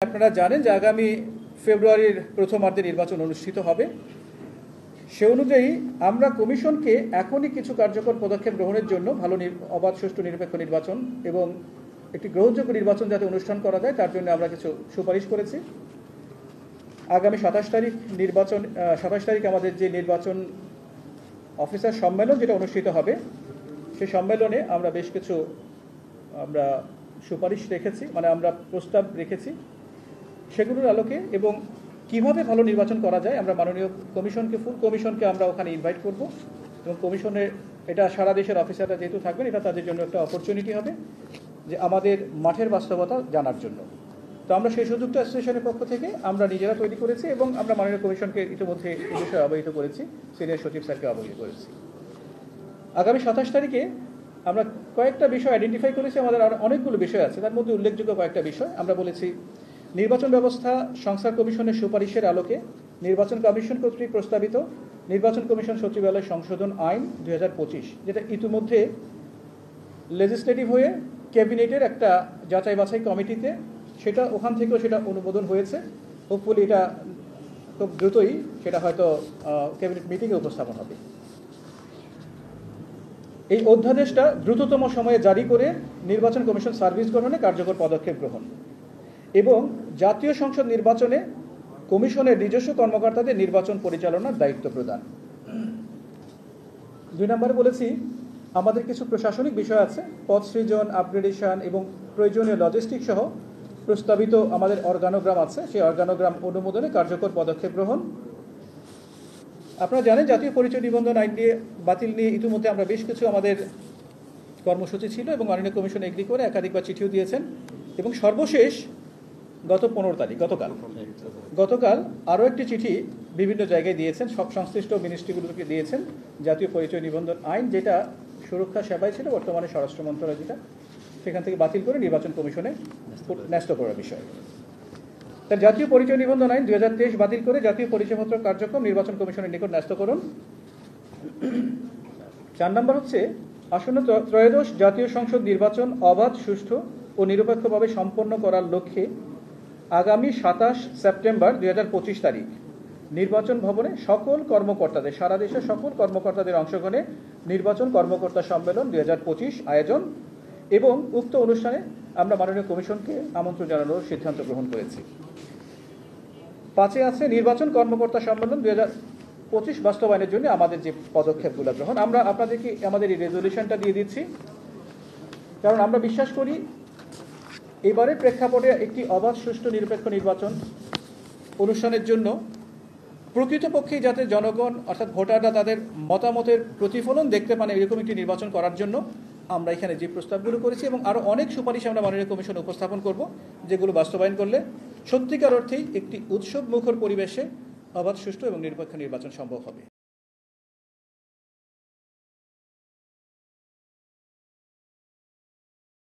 আপনারা জানেন যে আগামী ফেব্রুয়ারির প্রথমার্ধে নির্বাচন অনুষ্ঠিত হবে। সে অনুযায়ী আমরা কমিশনকে এখনই কিছু কার্যকর পদক্ষেপ গ্রহণের জন্য ভালো অবাধ সুষ্ঠু নিরপেক্ষ নির্বাচন এবং একটি গ্রহণযোগ্য নির্বাচন যাতে অনুষ্ঠান করা যায় তার জন্য আমরা কিছু সুপারিশ করেছি। আগামী 27 তারিখ আমাদের যে নির্বাচন অফিসার সম্মেলন যেটা অনুষ্ঠিত হবে, সেই সম্মেলনে আমরা বেশ কিছু সুপারিশ রেখেছি, আমরা প্রস্তাব রেখেছি। সেগুলোর আলোকে এবং কিভাবে ভালো নির্বাচন করা যায় আমরা মাননীয় ফুল কমিশনকে আমরা ওখানে ইনভাইট করব এবং কমিশনের এটা সারা দেশের অফিসাররা যেহেতু থাকবেন, এটা তাদের জন্য একটা অপরচুনিটি হবে যে আমাদের মাঠের বাস্তবতা জানার জন্য। তো আমরা সেই সুযোগটা অ্যাসোসিয়েশনের পক্ষ থেকে আমরা নিজেরা তৈরি করেছি এবং আমরা মাননীয় কমিশনকে ইতিমধ্যে এই বিষয়ে অবহিত করেছি, সিনিয়র সচিব স্যারকে অবহিত করেছি। আগামী 27 তারিখে আমরা কয়েকটা বিষয় আইডেন্টিফাই করেছি। আমাদের আর অনেকগুলো বিষয় আছে, তার মধ্যে উল্লেখযোগ্য কয়েকটা বিষয় আমরা বলেছি। নির্বাচন ব্যবস্থা সংস্কার কমিশনের সুপারিশের আলোকে নির্বাচন কমিশন কর্তৃক প্রস্তাবিত নির্বাচন কমিশন সচিবালয় সংশোধন আইন 2025, যেটা ইতিমধ্যে লেজিসলেটিভ হয়ে ক্যাবিনেটের একটা যাচাই বাছাই কমিটিতে ওখান থেকেও সেটা অনুমোদন হয়েছে। হোপফুলি এটা খুব দ্রুতই সেটা হয়তো ক্যাবিনেট মিটিংয়ে উপস্থাপন হবে। এই অধ্যাদেশটা দ্রুততম সময়ে জারি করে নির্বাচন কমিশন সার্ভিস গ্রহণে কার্যকর পদক্ষেপ গ্রহণ এবং জাতীয় সংসদ নির্বাচনে কমিশনের নিজস্ব কর্মকর্তাদের নির্বাচন পরিচালনার দায়িত্ব প্রদান। 2 নম্বরে বলেছি আমাদের কিছু প্রশাসনিক বিষয় আছে, পদ সৃজন, আপগ্রেডেশন এবং প্রয়োজনীয় লজিস্টিক সহ প্রস্তাবিত আমাদের অর্গানোগ্রাম আছে, সেই অর্গানোগ্রাম অনুমোদনে কার্যকর পদক্ষেপ গ্রহণ। আপনারা জানেন জাতীয় পরিচয় নিবন্ধন আইন বাতিল নিয়ে ইতিমধ্যে আমরা বেশ কিছু আমাদের কর্মসূচি ছিল এবং মাননীয় কমিশন এগ্রি করে একাধিকবার চিঠিও দিয়েছেন এবং সর্বশেষ গত 15 তারিখ গতকাল আরও একটি চিঠি বিভিন্ন জায়গায় দিয়েছেন, সব সংশ্লিষ্ট মিনিস্ট্রিগুলোকে দিয়েছেন। জাতীয় পরিচয় নিবন্ধন আইন যেটা সুরক্ষা সেবায় ছিল, বর্তমানে স্বরাষ্ট্র মন্ত্রণালয় যেটা, সেখান থেকে বাতিল করে নির্বাচন কমিশনে ন্যস্ত করার বিষয়। তার জাতীয় পরিচয় নিবন্ধন আইন 2023 বাতিল করে জাতীয় পরিচয়পত্র কার্যক্রম নির্বাচন কমিশনের নিকট ন্যস্ত করুন। 4 নম্বর হচ্ছে আসন্ন ত্রয়োদশ জাতীয় সংসদ নির্বাচন অবাধ, সুষ্ঠু ও নিরপেক্ষভাবে সম্পন্ন করার লক্ষ্যে আগামী 27 সেপ্টেম্বর 2025 তারিখ নির্বাচন ভবনে সকল কর্মকর্তাদের, সারা দেশের সকল কর্মকর্তাদের অংশগ্রহণে নির্বাচন কর্মকর্তা সম্মেলন 2025 আয়োজন এবং উক্ত অনুষ্ঠানে আমরা মাননীয় কমিশনকে আমন্ত্রণ জানানোর সিদ্ধান্ত গ্রহণ করেছি। 5 আছে নির্বাচন কর্মকর্তা সম্মেলন 2025 বাস্তবায়নের জন্য আমাদের যে পদক্ষেপগুলো গ্রহণ। আমরা আপনাদেরকে আমাদের এই রেজলিউশনটা দিয়ে দিচ্ছি, কারণ আমরা বিশ্বাস করি এবারের প্রেক্ষাপটে একটি অবাধ, সুষ্ঠু, নিরপেক্ষ নির্বাচন অনুষ্ঠানের জন্য প্রকৃতপক্ষেই যাতে জনগণ অর্থাৎ ভোটাররা তাদের মতামতের প্রতিফলন দেখতে পান, এরকম একটি নির্বাচন করার জন্য আমরা এখানে যে প্রস্তাবগুলো করেছি এবং আরও অনেক সুপারিশ আমরা মাননীয় কমিশন উপস্থাপন করব, যেগুলো বাস্তবায়ন করলে সত্যিকার অর্থেই একটি উৎসব মুখর পরিবেশে অবাধ, সুষ্ঠু এবং নিরপেক্ষ নির্বাচন সম্ভব হবে।